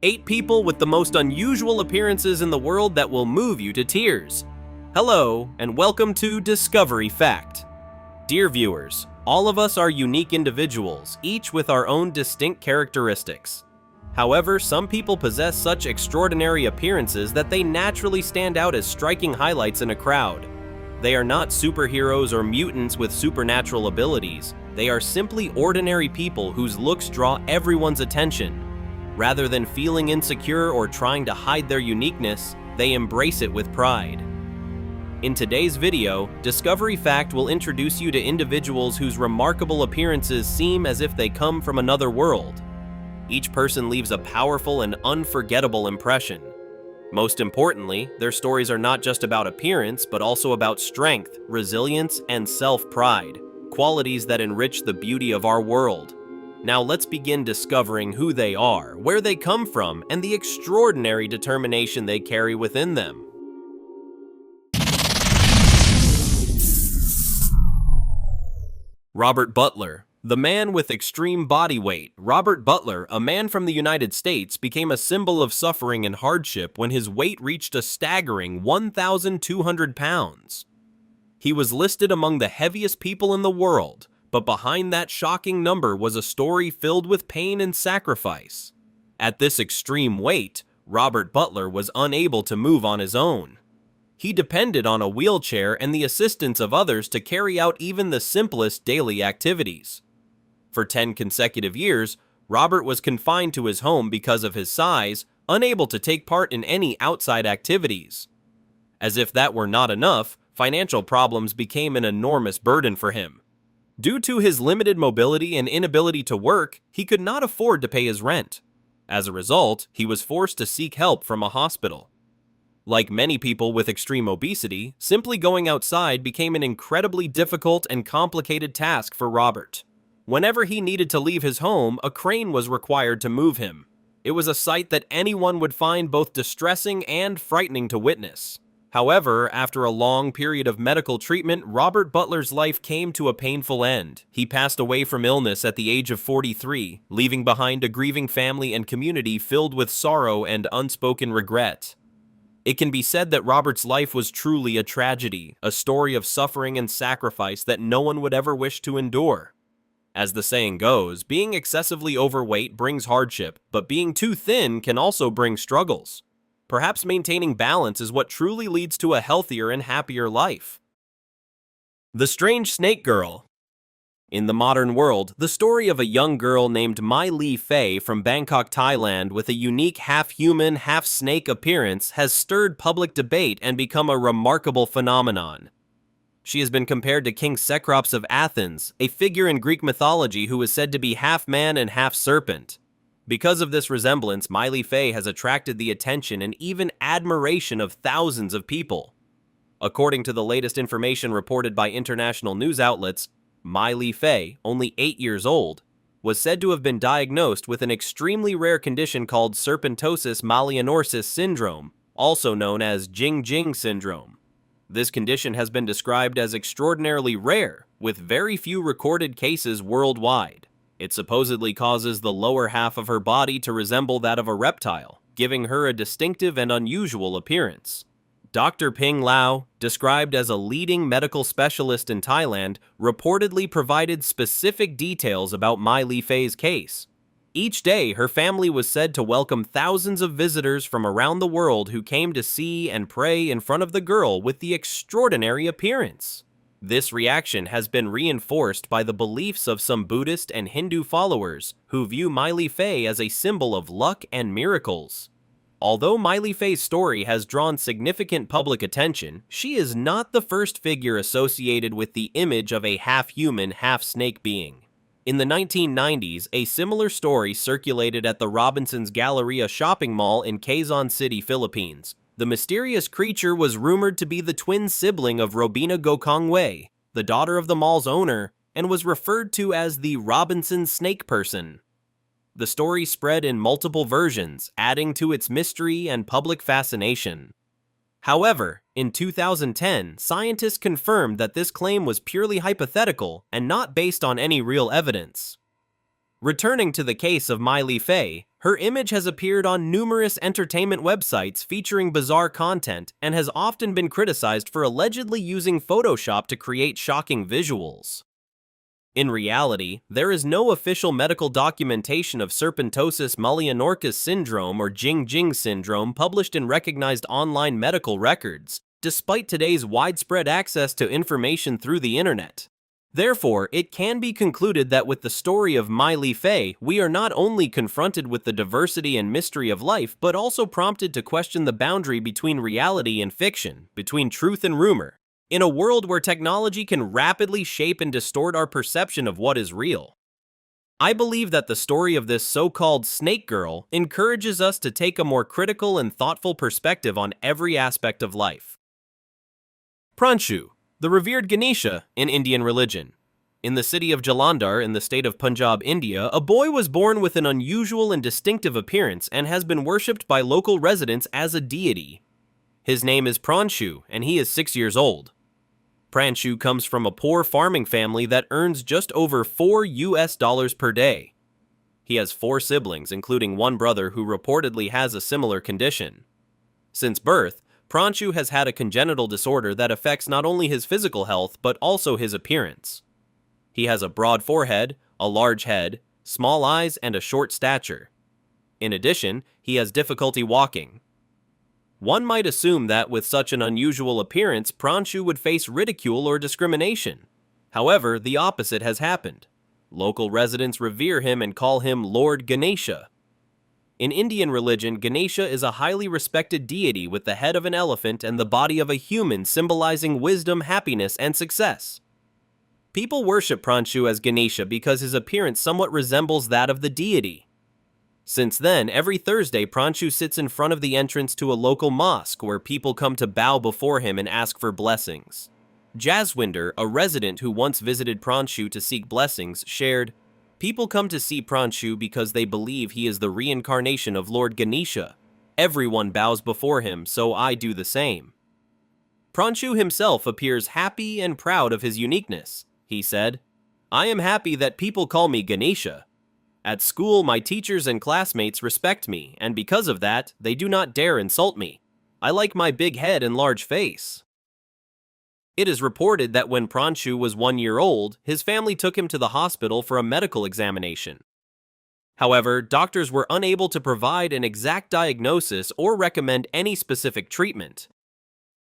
8 people with the most unusual appearances in the world that will move you to tears. Hello, and welcome to Discovery Fact. Dear viewers, all of us are unique individuals, each with our own distinct characteristics. However, some people possess such extraordinary appearances that they naturally stand out as striking highlights in a crowd. They are not superheroes or mutants with supernatural abilities. They are simply ordinary people whose looks draw everyone's attention. Rather than feeling insecure or trying to hide their uniqueness, they embrace it with pride. In today's video, Discovery Fact will introduce you to individuals whose remarkable appearances seem as if they come from another world. Each person leaves a powerful and unforgettable impression. Most importantly, their stories are not just about appearance, but also about strength, resilience, and self-pride, qualities that enrich the beauty of our world. Now let's begin discovering who they are, where they come from, and the extraordinary determination they carry within them. Robert Butler. The man with extreme body weight, Robert Butler, a man from the United States, became a symbol of suffering and hardship when his weight reached a staggering 1,200 pounds. He was listed among the heaviest people in the world, but behind that shocking number was a story filled with pain and sacrifice. At this extreme weight, Robert Butler was unable to move on his own. He depended on a wheelchair and the assistance of others to carry out even the simplest daily activities. For 10 consecutive years, Robert was confined to his home because of his size, unable to take part in any outside activities. As if that were not enough, financial problems became an enormous burden for him. Due to his limited mobility and inability to work, he could not afford to pay his rent. As a result, he was forced to seek help from a hospital. Like many people with extreme obesity, simply going outside became an incredibly difficult and complicated task for Robert. Whenever he needed to leave his home, a crane was required to move him. It was a sight that anyone would find both distressing and frightening to witness. However, after a long period of medical treatment, Robert Butler's life came to a painful end. He passed away from illness at the age of 43, leaving behind a grieving family and community filled with sorrow and unspoken regret. It can be said that Robert's life was truly a tragedy, a story of suffering and sacrifice that no one would ever wish to endure. As the saying goes, being excessively overweight brings hardship, but being too thin can also bring struggles. Perhaps maintaining balance is what truly leads to a healthier and happier life. The Strange Snake Girl. In the modern world, the story of a young girl named Mai Lee Fei from Bangkok, Thailand, with a unique half-human, half-snake appearance has stirred public debate and become a remarkable phenomenon. She has been compared to King Cecrops of Athens, a figure in Greek mythology who is said to be half man and half serpent. Because of this resemblance, Mai Lee Fei has attracted the attention and even admiration of thousands of people. According to the latest information reported by international news outlets, Mai Lee Fei, only 8 years old, was said to have been diagnosed with an extremely rare condition called serpentosis malleonorsis syndrome, also known as Jing-Jing syndrome. This condition has been described as extraordinarily rare, with very few recorded cases worldwide. It supposedly causes the lower half of her body to resemble that of a reptile, giving her a distinctive and unusual appearance. Dr. Ping Lau, described as a leading medical specialist in Thailand, reportedly provided specific details about Mai Lee Fei's case. Each day, her family was said to welcome thousands of visitors from around the world who came to see and pray in front of the girl with the extraordinary appearance. This reaction has been reinforced by the beliefs of some Buddhist and Hindu followers who view Mai Lee Fei as a symbol of luck and miracles. Although Mai Lee Fei's story has drawn significant public attention, she is not the first figure associated with the image of a half-human, half-snake being. In the 1990s, a similar story circulated at the Robinson's Galleria shopping mall in Quezon City, Philippines. The mysterious creature was rumored to be the twin sibling of Robina Gokongwei, the daughter of the mall's owner, and was referred to as the Robinson Snake Person. The story spread in multiple versions, adding to its mystery and public fascination. However, in 2010, scientists confirmed that this claim was purely hypothetical and not based on any real evidence. Returning to the case of Mai Lee Fei, Her image has appeared on numerous entertainment websites featuring bizarre content and has often been criticized for allegedly using Photoshop to create shocking visuals. In reality, there is no official medical documentation of serpentosis mullianorchis syndrome or Jing-Jing syndrome published in recognized online medical records, despite today's widespread access to information through the internet. Therefore, it can be concluded that with the story of Miley Faye, we are not only confronted with the diversity and mystery of life, but also prompted to question the boundary between reality and fiction, between truth and rumor, in a world where technology can rapidly shape and distort our perception of what is real. I believe that the story of this so-called snake girl encourages us to take a more critical and thoughtful perspective on every aspect of life. Pranshu, the revered Ganesha in Indian religion. In the city of Jalandhar in the state of Punjab, India, a boy was born with an unusual and distinctive appearance and has been worshipped by local residents as a deity. His name is Pranshu, and he is 6 years old. Pranshu comes from a poor farming family that earns just over $4 per day. He has 4 siblings, including one brother who reportedly has a similar condition. Since birth, Pranshu has had a congenital disorder that affects not only his physical health but also his appearance. He has a broad forehead, a large head, small eyes, and a short stature. In addition, he has difficulty walking. One might assume that with such an unusual appearance, Pranshu would face ridicule or discrimination. However, the opposite has happened. Local residents revere him and call him Lord Ganesha. In Indian religion, Ganesha is a highly respected deity with the head of an elephant and the body of a human, symbolizing wisdom, happiness, and success. People worship Pranshu as Ganesha because his appearance somewhat resembles that of the deity. Since then, every Thursday, Pranshu sits in front of the entrance to a local mosque where people come to bow before him and ask for blessings. Jaswinder, a resident who once visited Pranshu to seek blessings, shared, "People come to see Pranshu because they believe he is the reincarnation of Lord Ganesha. Everyone bows before him, so I do the same." Pranshu himself appears happy and proud of his uniqueness. He said, "I am happy that people call me Ganesha. At school, my teachers and classmates respect me, and because of that, they do not dare insult me. I like my big head and large face." It is reported that when Pranshu was 1 year old, his family took him to the hospital for a medical examination. However, doctors were unable to provide an exact diagnosis or recommend any specific treatment.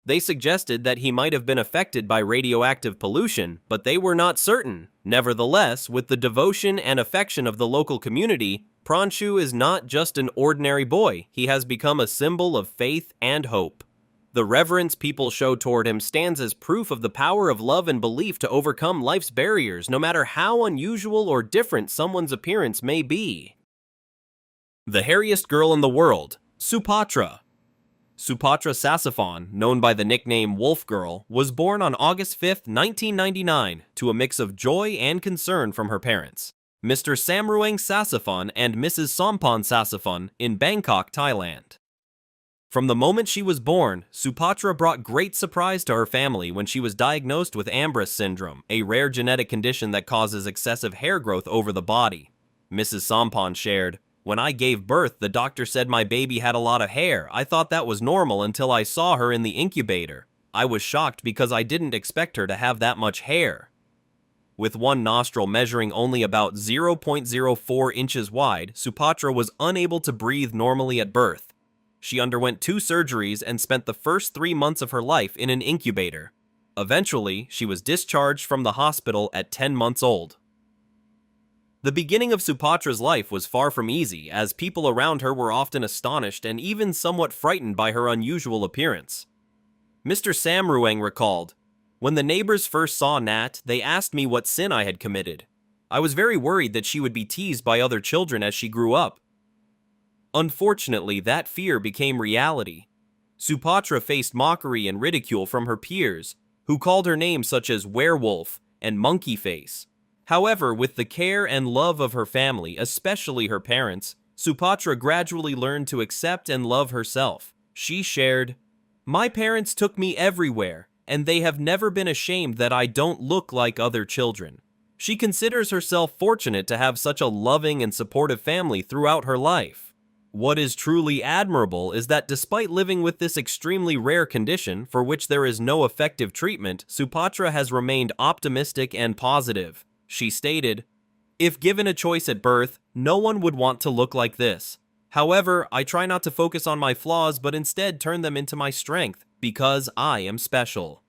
They suggested that he might have been affected by radioactive pollution, but they were not certain. Nevertheless, with the devotion and affection of the local community, Pranshu is not just an ordinary boy. He has become a symbol of faith and hope. The reverence people show toward him stands as proof of the power of love and belief to overcome life's barriers, no matter how unusual or different someone's appearance may be. The hairiest girl in the world, Supatra. Supatra Sassafon, known by the nickname Wolf Girl, was born on August 5, 1999, to a mix of joy and concern from her parents, Mr. Samruang Sassafon and Mrs. Sompan Sassafon, in Bangkok, Thailand. From the moment she was born, Supatra brought great surprise to her family when she was diagnosed with Ambras syndrome, a rare genetic condition that causes excessive hair growth over the body. Mrs. Sompan shared, "When I gave birth, the doctor said my baby had a lot of hair. I thought that was normal until I saw her in the incubator. I was shocked because I didn't expect her to have that much hair." With one nostril measuring only about 0.04 inches wide, Supatra was unable to breathe normally at birth. She underwent 2 surgeries and spent the first 3 months of her life in an incubator. Eventually, she was discharged from the hospital at 10 months old. The beginning of Supatra's life was far from easy, as people around her were often astonished and even somewhat frightened by her unusual appearance. Mr. Samruang recalled, "When the neighbors first saw Nat, they asked me what sin I had committed. I was very worried that she would be teased by other children as she grew up. Unfortunately, that fear became reality. Supatra faced mockery and ridicule from her peers, who called her names such as werewolf and monkey face. However, with the care and love of her family, especially her parents, Supatra gradually learned to accept and love herself. She shared, "My parents took me everywhere, and they have never been ashamed that I don't look like other children." She considers herself fortunate to have such a loving and supportive family throughout her life. What is truly admirable is that despite living with this extremely rare condition for which there is no effective treatment, Supatra has remained optimistic and positive. She stated, "If given a choice at birth, no one would want to look like this. However, I try not to focus on my flaws but instead turn them into my strength, because I am special."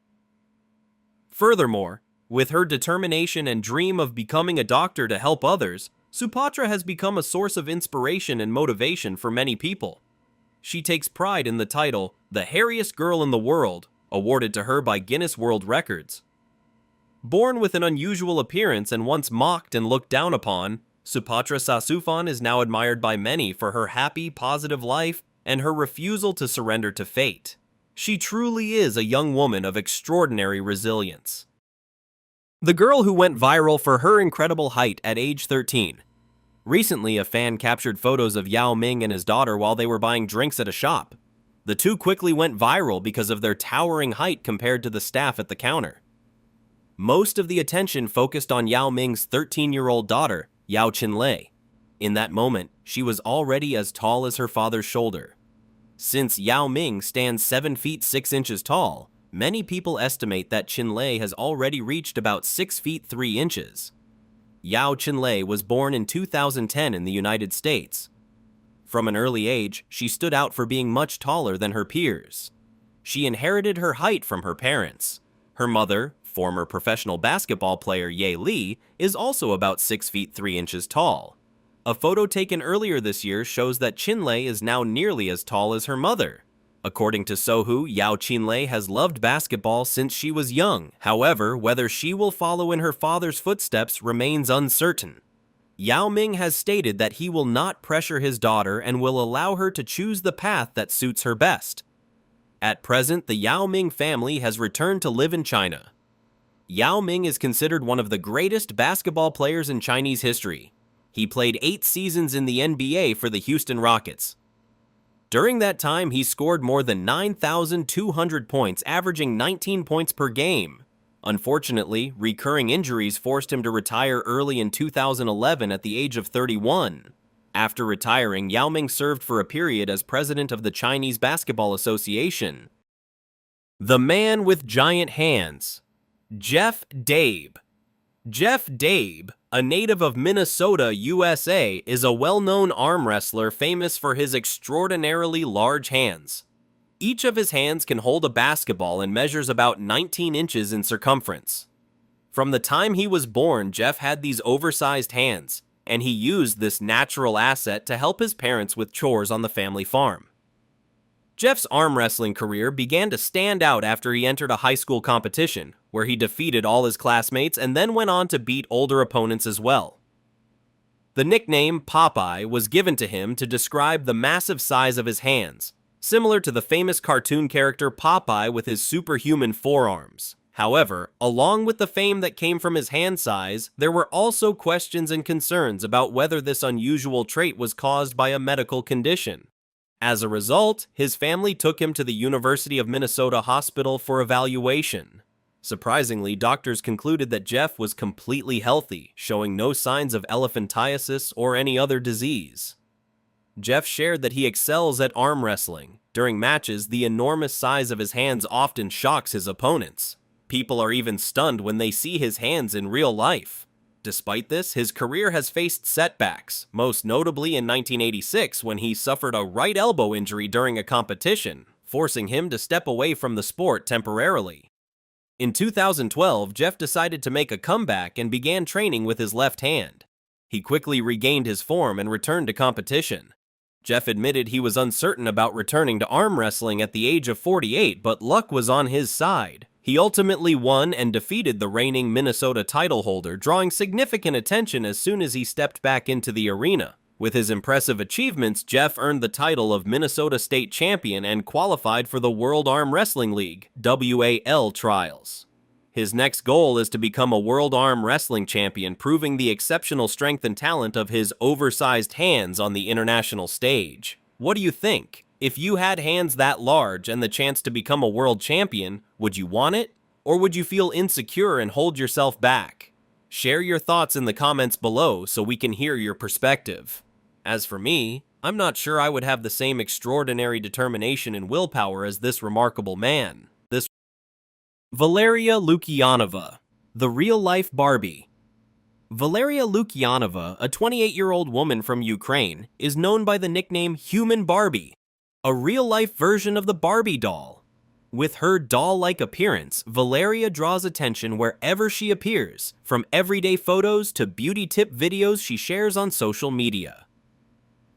Furthermore, with her determination and dream of becoming a doctor to help others, Supatra has become a source of inspiration and motivation for many people. She takes pride in the title, "The Hairiest Girl in the World," awarded to her by Guinness World Records. Born with an unusual appearance and once mocked and looked down upon, Supatra Sasufan is now admired by many for her happy, positive life and her refusal to surrender to fate. She truly is a young woman of extraordinary resilience. The girl who went viral for her incredible height at age 13. Recently, a fan captured photos of Yao Ming and his daughter while they were buying drinks at a shop. The two quickly went viral because of their towering height compared to the staff at the counter. Most of the attention focused on Yao Ming's 13-year-old daughter, Yao Qinlei. In that moment, she was already as tall as her father's shoulder. Since Yao Ming stands 7 feet 6 inches tall, many people estimate that Qinlei has already reached about 6 feet 3 inches. Yao Qinlei was born in 2010 in the United States. From an early age, she stood out for being much taller than her peers. She inherited her height from her parents. Her mother, former professional basketball player Ye Li, is also about 6 feet 3 inches tall. A photo taken earlier this year shows that Qinlei is now nearly as tall as her mother. According to Sohu, Yao Qinlei has loved basketball since she was young. However, whether she will follow in her father's footsteps remains uncertain. Yao Ming has stated that he will not pressure his daughter and will allow her to choose the path that suits her best. At present, the Yao Ming family has returned to live in China. Yao Ming is considered one of the greatest basketball players in Chinese history. He played 8 seasons in the NBA for the Houston Rockets. During that time, he scored more than 9,200 points, averaging 19 points per game. Unfortunately, recurring injuries forced him to retire early in 2011 at the age of 31. After retiring, Yao Ming served for a period as president of the Chinese Basketball Association. The man with giant hands. Jeff Dabe. Jeff Dabe, a native of Minnesota, USA, is a well-known arm wrestler famous for his extraordinarily large hands. Each of his hands can hold a basketball and measures about 19 inches in circumference. From the time he was born, Jeff had these oversized hands, and he used this natural asset to help his parents with chores on the family farm. Jeff's arm wrestling career began to stand out after he entered a high school competition, where he defeated all his classmates and then went on to beat older opponents as well. The nickname Popeye was given to him to describe the massive size of his hands, similar to the famous cartoon character Popeye with his superhuman forearms. However, along with the fame that came from his hand size, there were also questions and concerns about whether this unusual trait was caused by a medical condition. As a result, his family took him to the University of Minnesota Hospital for evaluation. Surprisingly, doctors concluded that Jeff was completely healthy, showing no signs of elephantiasis or any other disease. Jeff shared that he excels at arm wrestling. During matches, the enormous size of his hands often shocks his opponents. People are even stunned when they see his hands in real life. Despite this, his career has faced setbacks, most notably in 1986 when he suffered a right elbow injury during a competition, forcing him to step away from the sport temporarily. In 2012, Jeff decided to make a comeback and began training with his left hand. He quickly regained his form and returned to competition. Jeff admitted he was uncertain about returning to arm wrestling at the age of 48, but luck was on his side. He ultimately won and defeated the reigning Minnesota title holder, drawing significant attention as soon as he stepped back into the arena. With his impressive achievements, Jeff earned the title of Minnesota State Champion and qualified for the World Arm Wrestling League (WAL) trials. His next goal is to become a World Arm Wrestling Champion, proving the exceptional strength and talent of his oversized hands on the international stage. What do you think? If you had hands that large and the chance to become a world champion, would you want it? Or would you feel insecure and hold yourself back? Share your thoughts in the comments below so we can hear your perspective. As for me, I'm not sure I would have the same extraordinary determination and willpower as this remarkable man. This Valeria Lukyanova, the real-life Barbie. Valeria Lukyanova, a 28-year-old woman from Ukraine, is known by the nickname Human Barbie, a real-life version of the Barbie doll. With her doll-like appearance, Valeria draws attention wherever she appears, from everyday photos to beauty tip videos she shares on social media.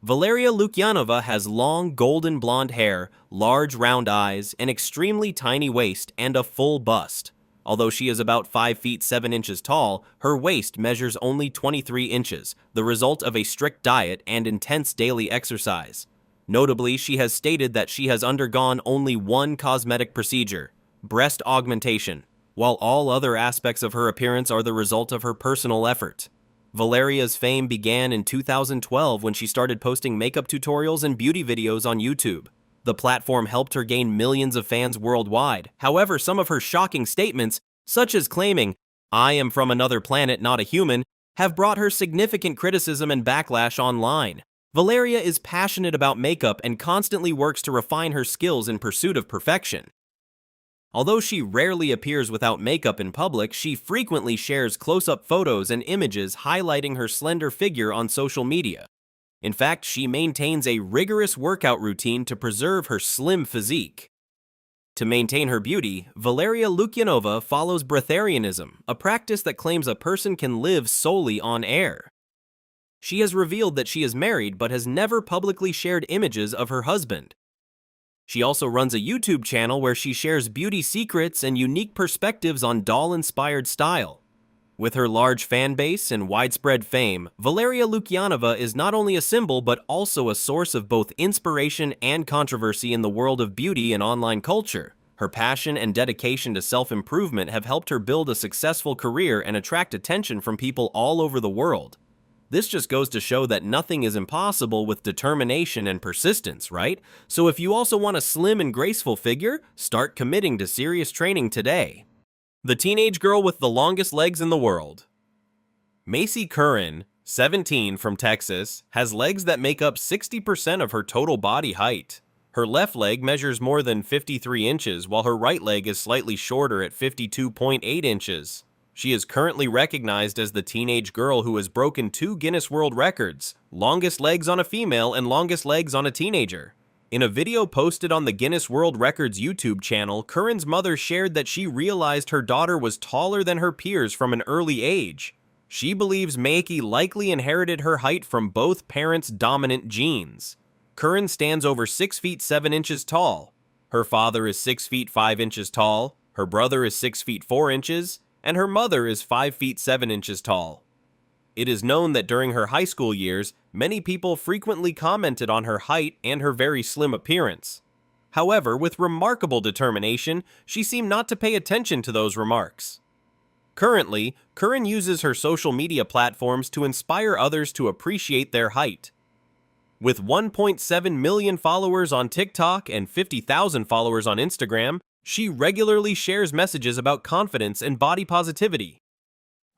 Valeria Lukyanova has long golden blonde hair, large round eyes, an extremely tiny waist, and a full bust. Although she is about 5 feet 7 inches tall, her waist measures only 23 inches, the result of a strict diet and intense daily exercise. Notably, she has stated that she has undergone only one cosmetic procedure, breast augmentation, while all other aspects of her appearance are the result of her personal effort. Valeria's fame began in 2012 when she started posting makeup tutorials and beauty videos on YouTube. The platform helped her gain millions of fans worldwide. However, some of her shocking statements, such as claiming, "I am from another planet, not a human," have brought her significant criticism and backlash online. Valeria is passionate about makeup and constantly works to refine her skills in pursuit of perfection. Although she rarely appears without makeup in public, she frequently shares close-up photos and images highlighting her slender figure on social media. In fact, she maintains a rigorous workout routine to preserve her slim physique. To maintain her beauty, Valeria Lukyanova follows breatharianism, a practice that claims a person can live solely on air. She has revealed that she is married but has never publicly shared images of her husband. She also runs a YouTube channel where she shares beauty secrets and unique perspectives on doll-inspired style. With her large fan base and widespread fame, Valeria Lukyanova is not only a symbol but also a source of both inspiration and controversy in the world of beauty and online culture. Her passion and dedication to self-improvement have helped her build a successful career and attract attention from people all over the world. This just goes to show that nothing is impossible with determination and persistence, right? So if you also want a slim and graceful figure, start committing to serious training today. The teenage girl with the longest legs in the world. Macy Curran, 17, from Texas, has legs that make up 60% of her total body height. Her left leg measures more than 53 inches, while her right leg is slightly shorter at 52.8 inches. She is currently recognized as the teenage girl who has broken 2 Guinness World Records, longest legs on a female and longest legs on a teenager. In a video posted on the Guinness World Records YouTube channel, Curran's mother shared that she realized her daughter was taller than her peers from an early age. She believes Macy likely inherited her height from both parents' dominant genes. Curran stands over 6 feet 7 inches tall. Her father is 6 feet 5 inches tall, her brother is 6 feet 4 inches, and her mother is 5 feet 7 inches tall. It is known that during her high school years, many people frequently commented on her height and her very slim appearance. However, with remarkable determination, she seemed not to pay attention to those remarks. Currently, Curran uses her social media platforms to inspire others to appreciate their height. With 1.7 million followers on TikTok and 50,000 followers on Instagram, she regularly shares messages about confidence and body positivity.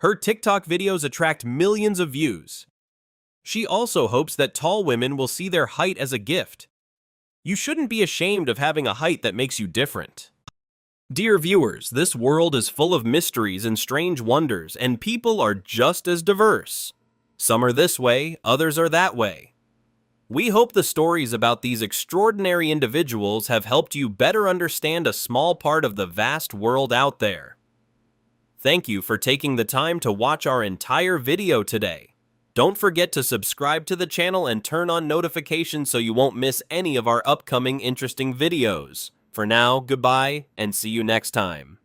Her TikTok videos attract millions of views. She also hopes that tall women will see their height as a gift. You shouldn't be ashamed of having a height that makes you different. Dear viewers, this world is full of mysteries and strange wonders, and people are just as diverse. Some are this way, others are that way. We hope the stories about these extraordinary individuals have helped you better understand a small part of the vast world out there. Thank you for taking the time to watch our entire video today. Don't forget to subscribe to the channel and turn on notifications so you won't miss any of our upcoming interesting videos. For now, goodbye and see you next time.